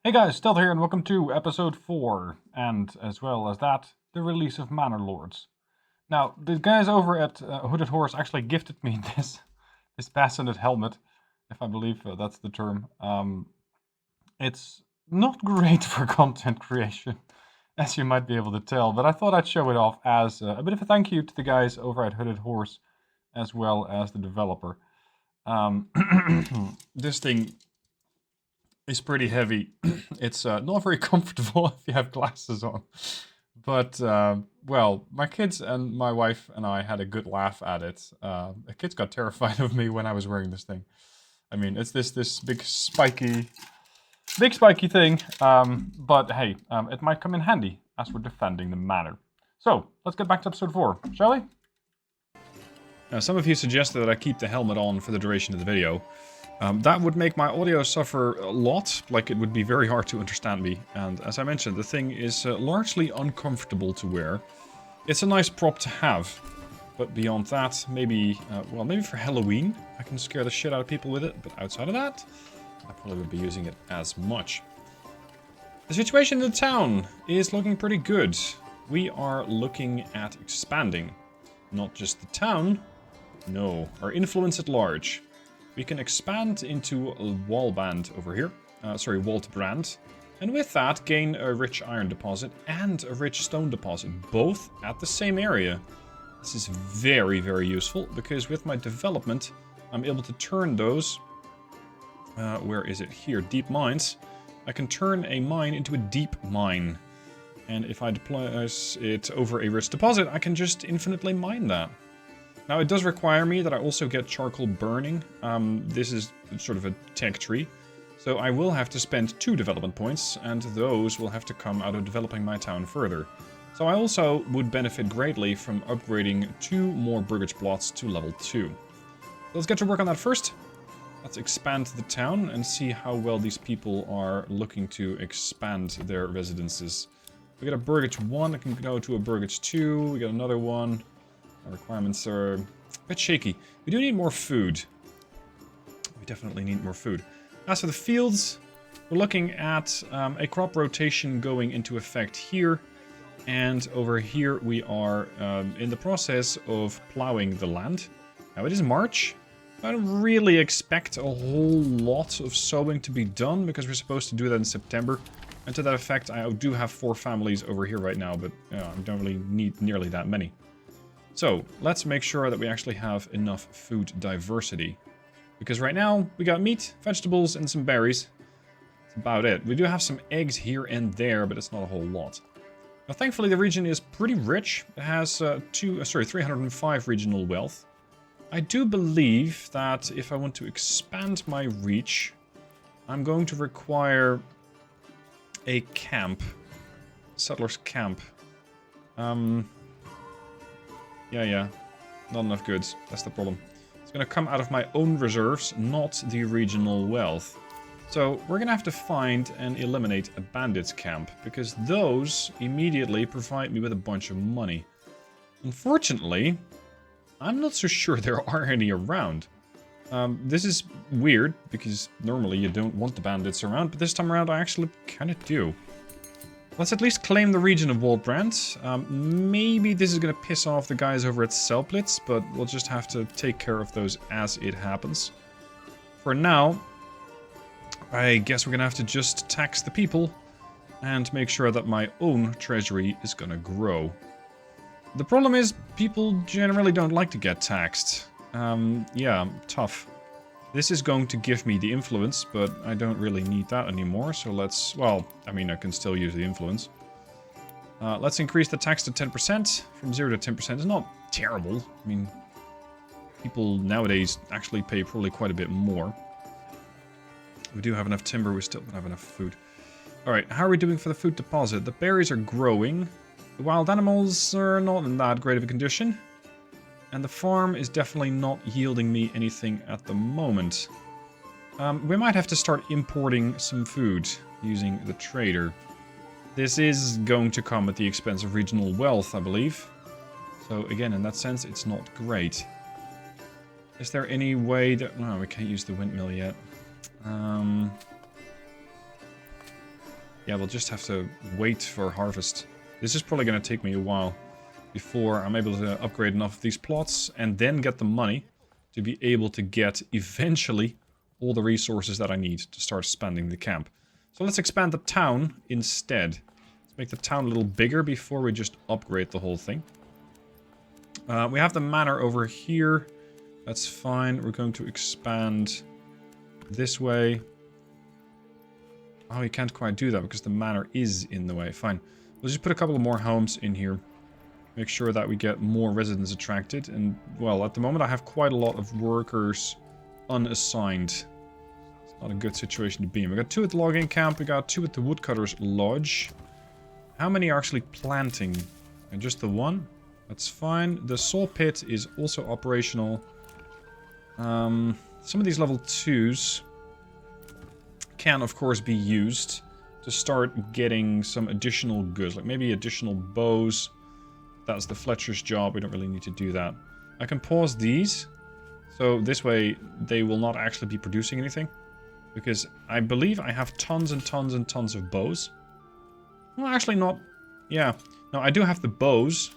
Hey guys, Stealth here and welcome to episode 4, and as well as that, the release of Manor Lords. Now, the guys over at Hooded Horse actually gifted me this bassinet helmet, if I believe that's the term. It's not great for content creation, as you might be able to tell, but I thought I'd show it off as a bit of a thank you to the guys over at Hooded Horse, as well as the developer. This thing is pretty heavy. It's not very comfortable if you have glasses on. But, well, my kids and my wife and I had a good laugh at it. The kids got terrified of me when I was wearing this thing. I mean, it's this big spiky thing. But hey, it might come in handy as we're defending the manor. So, let's get back to episode 4, shall we? Now, some of you suggested that I keep the helmet on for the duration of the video. That would make my audio suffer a lot, like it would be very hard to understand me. And as I mentioned, the thing is largely uncomfortable to wear. It's a nice prop to have. But beyond that, maybe, well, maybe for Halloween, I can scare the shit out of people with it. But outside of that, I probably wouldn't be using it as much. The situation in the town is looking pretty good. We are looking at expanding. Not just the town, no, our influence at large. We can expand into a wall band over here. Walled brand. And with that, gain a rich iron deposit and a rich stone deposit, both at the same area. This is very, very useful, because with my development, I'm able to turn those... where is it? Here, deep mines. I can turn a mine into a deep mine. And if I deploy it over a rich deposit, I can just infinitely mine that. Now, it does require me that I also get charcoal burning. This is sort of a tech tree. So I will have to spend 2 development points, and those will have to come out of developing my town further. So I also would benefit greatly from upgrading 2 more Burgage plots to level 2. Let's get to work on that first. Let's expand the town and see how well these people are looking to expand their residences. We got a Burgage 1 that can go to a Burgage 2. We got another one. Our requirements are a bit shaky. We do need more food. We definitely need more food. As for the fields, we're looking at a crop rotation going into effect here. And over here we are in the process of plowing the land. Now it is March. I don't really expect a whole lot of sowing to be done, because we're supposed to do that in September. And to that effect, I do have 4 families over here right now, but I don't really need nearly that many. So, let's make sure that we actually have enough food diversity. Because right now, we got meat, vegetables, and some berries. That's about it. We do have some eggs here and there, but it's not a whole lot. Now, thankfully, the region is pretty rich. It has 305 regional wealth. I do believe that if I want to expand my reach, I'm going to require a camp. Settlers camp. Yeah. Not enough goods. That's the problem. It's going to come out of my own reserves, not the regional wealth. So we're going to have to find and eliminate a bandits camp, because those immediately provide me with a bunch of money. Unfortunately, I'm not so sure there are any around. This is weird, because normally you don't want the bandits around, but this time around I actually kind of do. Let's at least claim the region of Waldbrand. Maybe this is going to piss off the guys over at Selplitz, but we'll just have to take care of those as it happens. For now, I guess we're going to have to just tax the people and make sure that my own treasury is going to grow. The problem is, people generally don't like to get taxed. Yeah, tough. This is going to give me the influence, but I don't really need that anymore, so let's... Well, I mean, I can still use the influence. Let's increase the tax to 10%. From 0 to 10% is not terrible. I mean, people nowadays actually pay probably quite a bit more. We do have enough timber, we still don't have enough food. Alright, how are we doing for the food deposit? The berries are growing. The wild animals are not in that great of a condition. And the farm is definitely not yielding me anything at the moment. We might have to start importing some food using the trader. This is going to come at the expense of regional wealth, I believe. So again, in that sense, it's not great. Is there any way that... No, we can't use the windmill yet. yeah, we'll just have to wait for harvest. This is probably going to take me a while before I'm able to upgrade enough of these plots and then get the money to be able to get, eventually, all the resources that I need to start expanding the camp. So let's expand the town instead. Let's make the town a little bigger before we just upgrade the whole thing. We have the manor over here. That's fine. We're going to expand this way. Oh, we can't quite do that because the manor is in the way. Fine. We'll just put a couple of more homes in here. Make sure that we get more residents attracted. And, well, at the moment I have quite a lot of workers unassigned. It's not a good situation to be in. We got 2 at the logging camp. We got 2 at the woodcutter's lodge. How many are actually planting? And just the 1? That's fine. The saw pit is also operational. Some of these level 2s can, of course, be used to start getting some additional goods. Like maybe additional bows. That's the Fletcher's job. We don't really need to do that. I can pause these. So this way they will not actually be producing anything. Because I believe I have tons and tons and tons of bows. Well, actually not. Yeah. No, I do have the bows.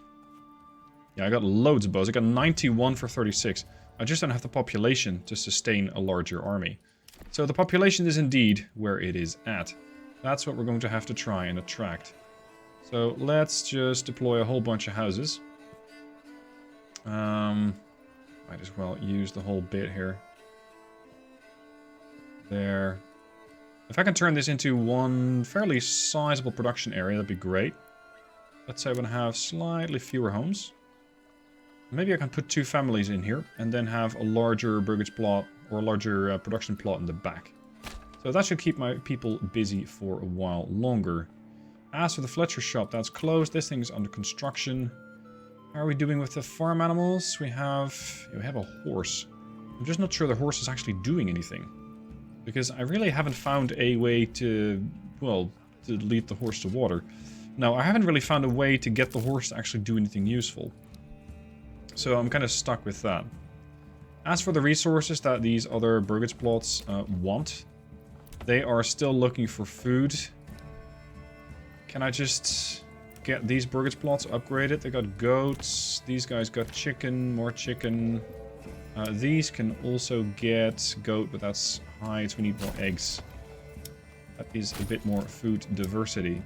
Yeah, I got loads of bows. I got 91 for 36. I just don't have the population to sustain a larger army. So the population is indeed where it is at. That's what we're going to have to try and attract. So let's just deploy a whole bunch of houses. Might as well use the whole bit here. There. If I can turn this into one fairly sizable production area, that'd be great. Let's say I'm going to have slightly fewer homes. Maybe I can put 2 families in here and then have a larger burgage plot or a larger production plot in the back. So that should keep my people busy for a while longer. As for the Fletcher shop, that's closed. This thing's under construction. How are we doing with the farm animals? We have a horse. I'm just not sure the horse is actually doing anything. Because I really haven't found a way to, well, to lead the horse to water. No, I haven't really found a way to get the horse to actually do anything useful. So I'm kind of stuck with that. As for the resources that these other burgage plots want, they are still looking for food. Can I just get these burgage plots upgraded? They got goats. These guys got chicken, more chicken. These can also get goat, but that's hides. We need more eggs. That is a bit more food diversity.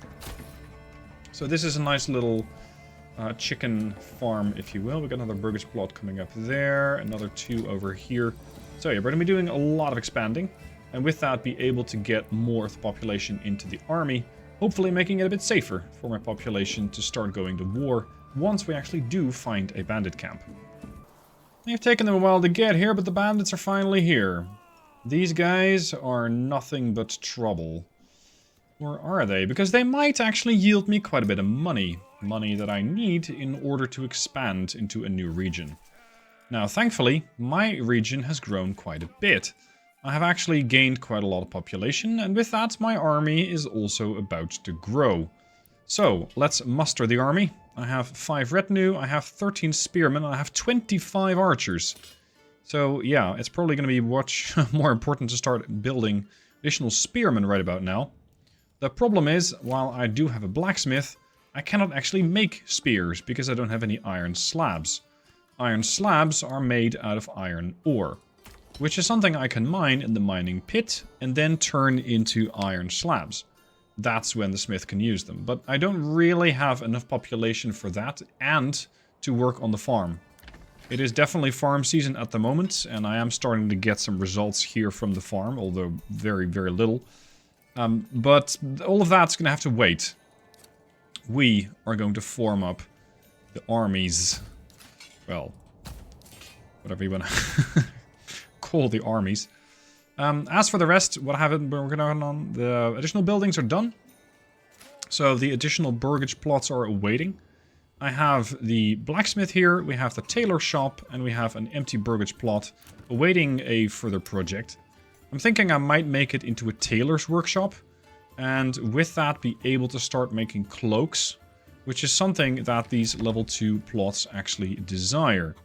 So this is a nice little chicken farm, if you will. We got another burgage plot coming up there. Another 2 over here. So yeah, we're going to be doing a lot of expanding. And with that, be able to get more of the population into the army. Hopefully making it a bit safer for my population to start going to war once we actually do find a bandit camp. They've taken them a while to get here, but the bandits are finally here. These guys are nothing but trouble. Or are they? Because they might actually yield me quite a bit of money. Money that I need in order to expand into a new region. Now, thankfully, my region has grown quite a bit. I have actually gained quite a lot of population, and with that, my army is also about to grow. So, let's muster the army. I have 5 retinue, I have 13 spearmen, and I have 25 archers. So, yeah, it's probably going to be much more important to start building additional spearmen right about now. The problem is, while I do have a blacksmith, I cannot actually make spears because I don't have any iron slabs. Iron slabs are made out of iron ore, which is something I can mine in the mining pit and then turn into iron slabs. That's when the smith can use them. But I don't really have enough population for that and to work on the farm. It is definitely farm season at the moment, and I am starting to get some results here from the farm, although very, very little. But all of that's going to have to wait. We are going to form up the armies. Well, whatever you want to call the armies. As for the rest, what I haven't been working on, the additional buildings are done. So the additional burgage plots are awaiting. I have the blacksmith here, we have the tailor shop, and we have an empty burgage plot awaiting a further project. I'm thinking I might make it into a tailor's workshop, and with that be able to start making cloaks, which is something that these level 2 plots actually desire.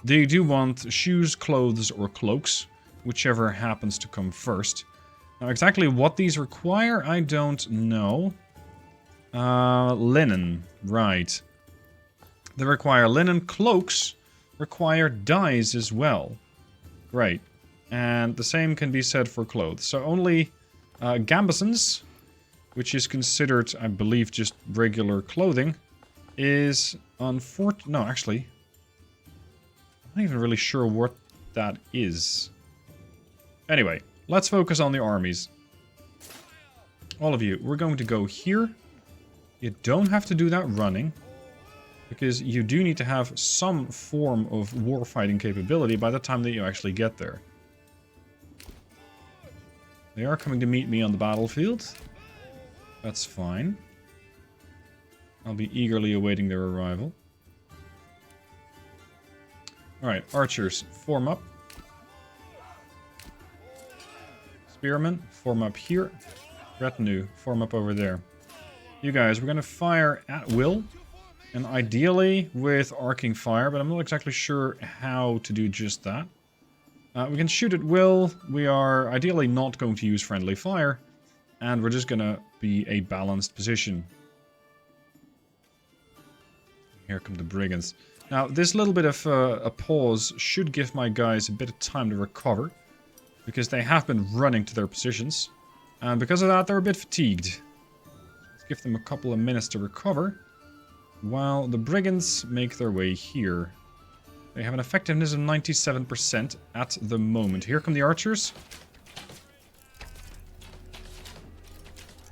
They do want shoes, clothes, or cloaks, whichever happens to come first. Now, exactly what these require, I don't know. Linen. Right. They require linen. Cloaks require dyes as well. Great. And the same can be said for clothes. So only gambesons, which is considered, I believe, just regular clothing, is unfortunate. No, actually, I'm not even really sure what that is. Anyway, let's focus on the armies. All of you, we're going to go here. You don't have to do that running, because you do need to have some form of warfighting capability by the time that you actually get there. They are coming to meet me on the battlefield. That's fine. I'll be eagerly awaiting their arrival. Alright, archers, form up. Spearmen, form up here. Retinue, form up over there. You guys, we're going to fire at will. And ideally with arcing fire, but I'm not exactly sure how to do just that. We can shoot at will. We are ideally not going to use friendly fire. And we're just going to be a balanced position. Here come the brigands. Now, this little bit of a pause should give my guys a bit of time to recover. Because they have been running to their positions. And because of that, they're a bit fatigued. Let's give them a couple of minutes to recover. While the brigands make their way here. They have an effectiveness of 97% at the moment. Here come the archers.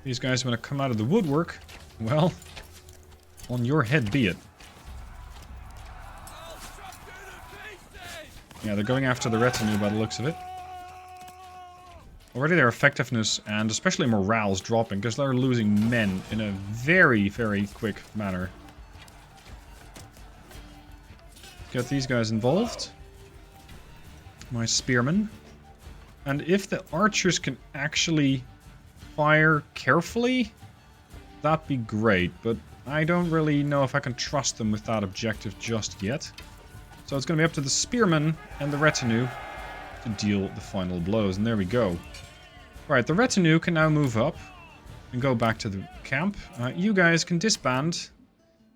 These guys want to come out of the woodwork. Well, on your head be it. Yeah, they're going after the retinue by the looks of it. Already their effectiveness and especially morale is dropping because they're losing men in a very, very quick manner. Get these guys involved. My spearmen. And if the archers can actually fire carefully, that'd be great. But I don't really know if I can trust them with that objective just yet. So it's going to be up to the spearmen and the retinue to deal the final blows. And there we go. Alright, the retinue can now move up and go back to the camp. You guys can disband.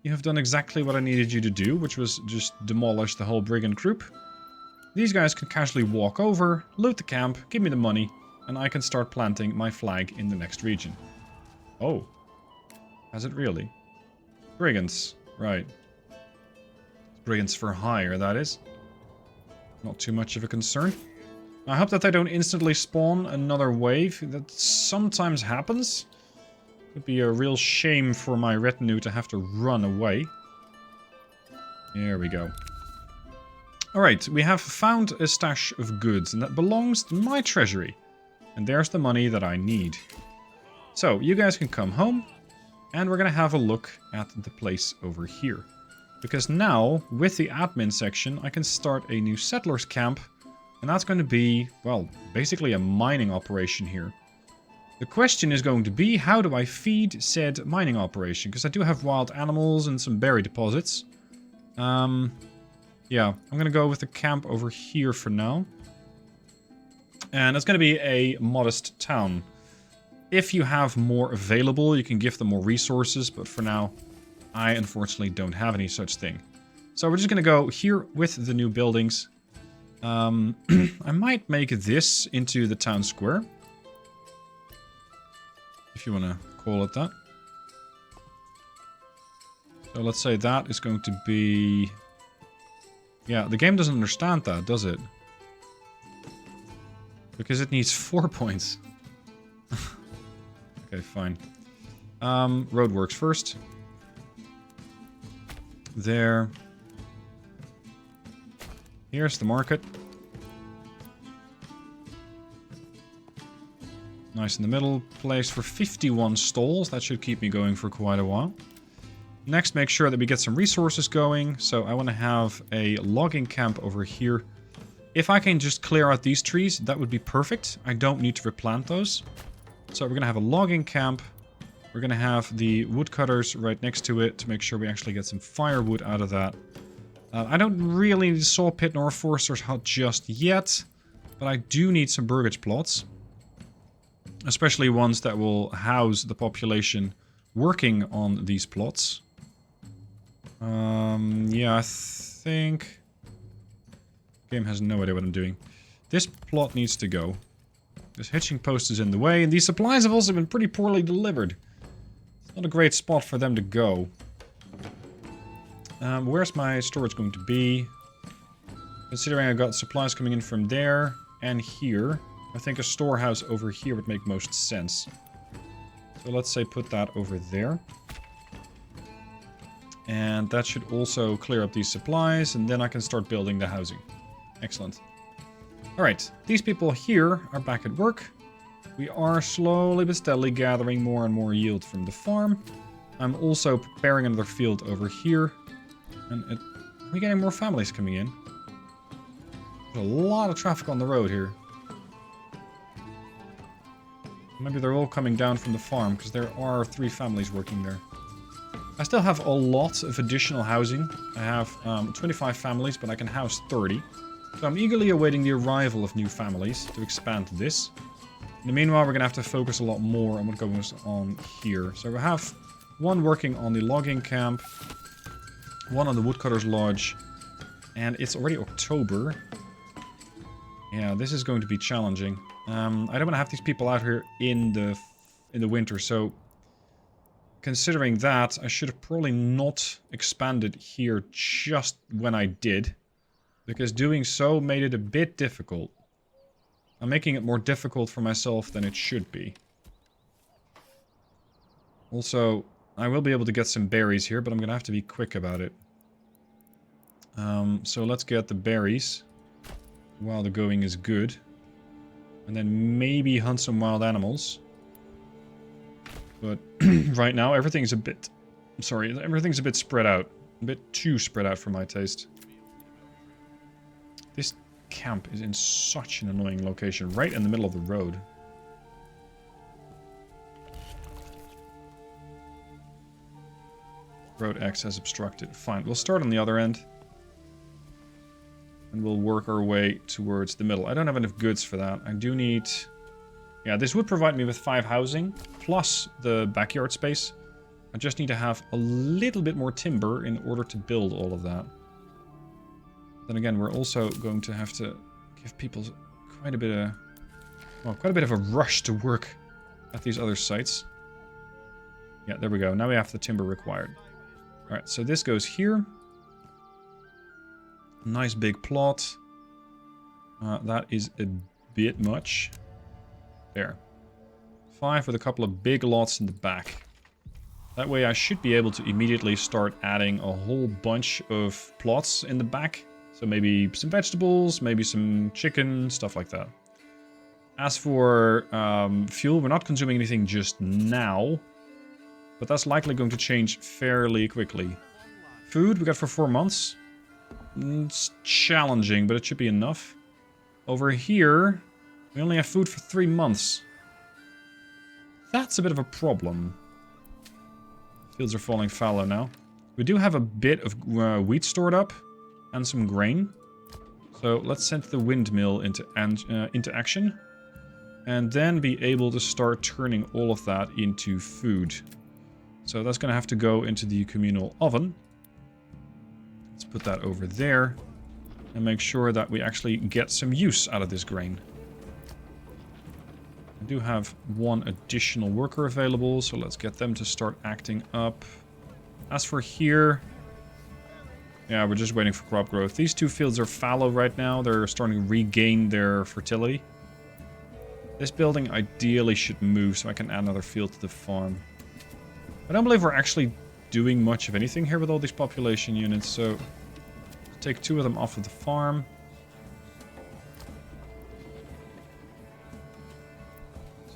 You have done exactly what I needed you to do, which was just demolish the whole brigand group. These guys can casually walk over, loot the camp, give me the money, and I can start planting my flag in the next region. Oh. Has it really? Brigands. Right. Brigands for hire, that is. Not too much of a concern. I hope that they don't instantly spawn another wave. That sometimes happens. Would be a real shame for my retinue to have to run away. There we go. Alright, we have found a stash of goods, and that belongs to my treasury. And there's the money that I need. So, you guys can come home, and we're going to have a look at the place over here. Because now, with the admin section, I can start a new settlers camp, and that's going to be, well, basically a mining operation here. The question is going to be, how do I feed said mining operation? Because I do have wild animals and some berry deposits. Yeah, I'm going to go with the camp over here for now. And it's going to be a modest town. If you have more available, you can give them more resources, but for now, I unfortunately don't have any such thing. So we're just going to go here with the new buildings. I might make this into the town square. If you want to call it that. So let's say that is going to be... Yeah, the game doesn't understand that, does it? Because it needs 4 points. Okay, fine. Roadworks first. There. Here's the market. Nice in the middle. Place for 51 stalls. That should keep me going for quite a while. Next, make sure that we get some resources going. So I want to have a logging camp over here. If I can just clear out these trees, that would be perfect. I don't need to replant those. So we're going to have a logging camp. We're going to have the woodcutters right next to it to make sure we actually get some firewood out of that. I don't really need a saw pit nor a forester's hut just yet. But I do need some burgage plots. Especially ones that will house the population working on these plots. Yeah, I think... Game has no idea what I'm doing. This plot needs to go. This hitching post is in the way, and these supplies have also been pretty poorly delivered. It's not a great spot for them to go. Where's my storage going to be? Considering I got supplies coming in from there and here, I think a storehouse over here would make most sense. So let's say put that over there. And that should also clear up these supplies, and then I can start building the housing. Excellent. Alright, these people here are back at work. We are slowly but steadily gathering more and more yield from the farm. I'm also preparing another field over here. And are we getting more families coming in? There's a lot of traffic on the road here. Maybe they're all coming down from the farm, because there are 3 families working there. I still have a lot of additional housing. I have 25 families, but I can house 30. So I'm eagerly awaiting the arrival of new families to expand this. In the meanwhile, we're going to have to focus a lot more on what goes on here. So we have 1 working on the logging camp, 1 on the woodcutter's lodge, and it's already October. Yeah, this is going to be challenging. I don't want to have these people out here in the winter, so considering that, I should have probably not expanded here just when I did, because doing so made it a bit difficult. I'm making it more difficult for myself than it should be. Also, I will be able to get some berries here, but I'm going to have to be quick about it. So let's get the berries while the going is good. And then maybe hunt some wild animals. But right now, everything's a bit... everything's a bit spread out. A bit too spread out for my taste. This camp is in such an annoying location, right in the middle of the road. Road X has obstructed. Fine, we'll start on the other end. And we'll work our way towards the middle. I don't have enough goods for that. I do need... Yeah, this would provide me with 5 housing, plus the backyard space. I just need to have a little bit more timber in order to build all of that. Then again, we're also going to have to give people quite a bit of... well, quite a bit of a rush to work at these other sites. Yeah, there we go. Now we have the timber required. Alright, so this goes here. Nice big plot. That is a bit much. There. 5 with a couple of big lots in the back. That way I should be able to immediately start adding a whole bunch of plots in the back. So maybe some vegetables, maybe some chicken, stuff like that. As for fuel, we're not consuming anything just now. But that's likely going to change fairly quickly. Food we got for 4 months. It's challenging, but it should be enough. Over here, we only have food for 3 months. That's a bit of a problem. Fields are falling fallow now. We do have a bit of wheat stored up. And some grain. So let's send the windmill into action. And then be able to start turning all of that into food. So that's going to have to go into the communal oven. Let's put that over there. And make sure that we actually get some use out of this grain. I do have 1 additional worker available, so let's get them to start acting up. As for here... yeah, we're just waiting for crop growth. These 2 fields are fallow right now. They're starting to regain their fertility. This building ideally should move so I can add another field to the farm. I don't believe we're actually doing much of anything here with all these population units, so... take 2 of them off of the farm.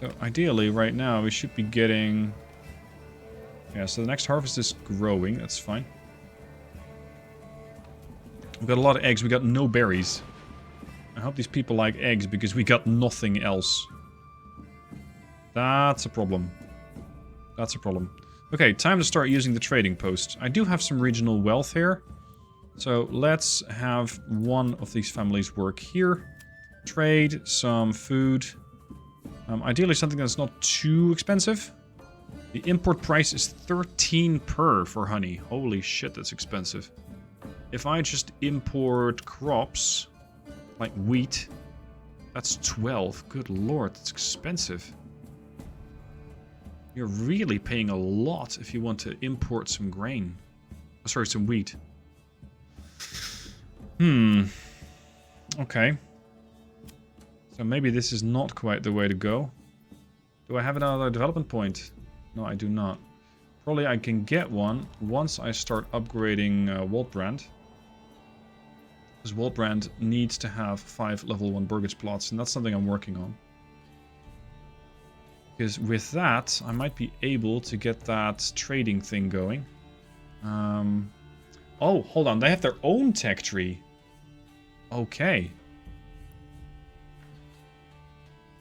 So ideally, right now, we should be getting... yeah, so the next harvest is growing. That's fine. We've got a lot of eggs. We got no berries. I hope these people like eggs, because we got nothing else. That's a problem. That's a problem. Okay, time to start using the trading post. I do have some regional wealth here. So let's have 1 of these families work here. Trade some food. Ideally something that's not too expensive. The import price is 13 per for honey. Holy shit, that's expensive. If I just import crops, like wheat, that's 12. Good lord, that's expensive. You're really paying a lot if you want to import some grain. Oh, sorry, some wheat. Okay. So maybe this is not quite the way to go. Do I have another development point? No, I do not. Probably I can get one once I start upgrading Waldbrand. Because Waldbrand needs to have 5 level 1 burgage plots, and that's something I'm working on. Because with that, I might be able to get that trading thing going. Oh, hold on. They have their own tech tree. Okay.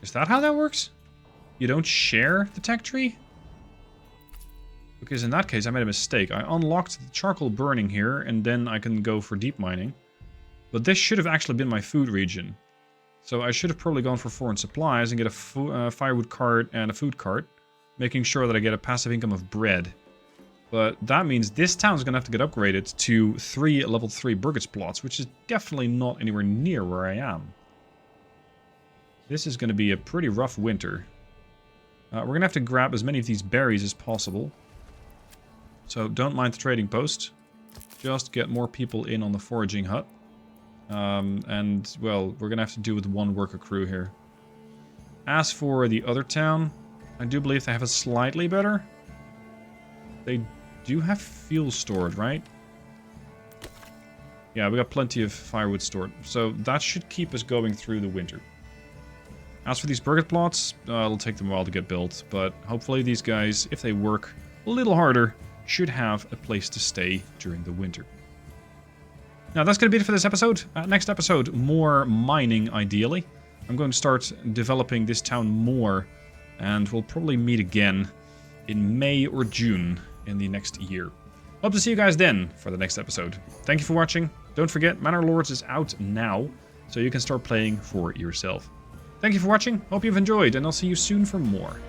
Is that how that works? You don't share the tech tree? Because in that case, I made a mistake. I unlocked the charcoal burning here, and then I can go for deep mining. But this should have actually been my food region. So I should have probably gone for foreign supplies and get a firewood cart and a food cart, making sure that I get a passive income of bread. But that means this town's going to have to get upgraded to 3 level 3 burgage plots, which is definitely not anywhere near where I am. This is going to be a pretty rough winter. We're going to have to grab as many of these berries as possible. So don't mind the trading post. Just get more people in on the foraging hut. And, well, we're going to have to do with 1 worker crew here. As for the other town, I do believe they have it slightly better. They do have fuel stored, right? Yeah, we got plenty of firewood stored. So that should keep us going through the winter. As for these burgage plots, it'll take them a while to get built. But hopefully these guys, if they work a little harder, should have a place to stay during the winter. Now, that's going to be it for this episode. Next episode, more mining, ideally. I'm going to start developing this town more, and we'll probably meet again in May or June in the next year. Hope to see you guys then for the next episode. Thank you for watching. Don't forget, Manor Lords is out now, so you can start playing for yourself. Thank you for watching. Hope you've enjoyed, and I'll see you soon for more.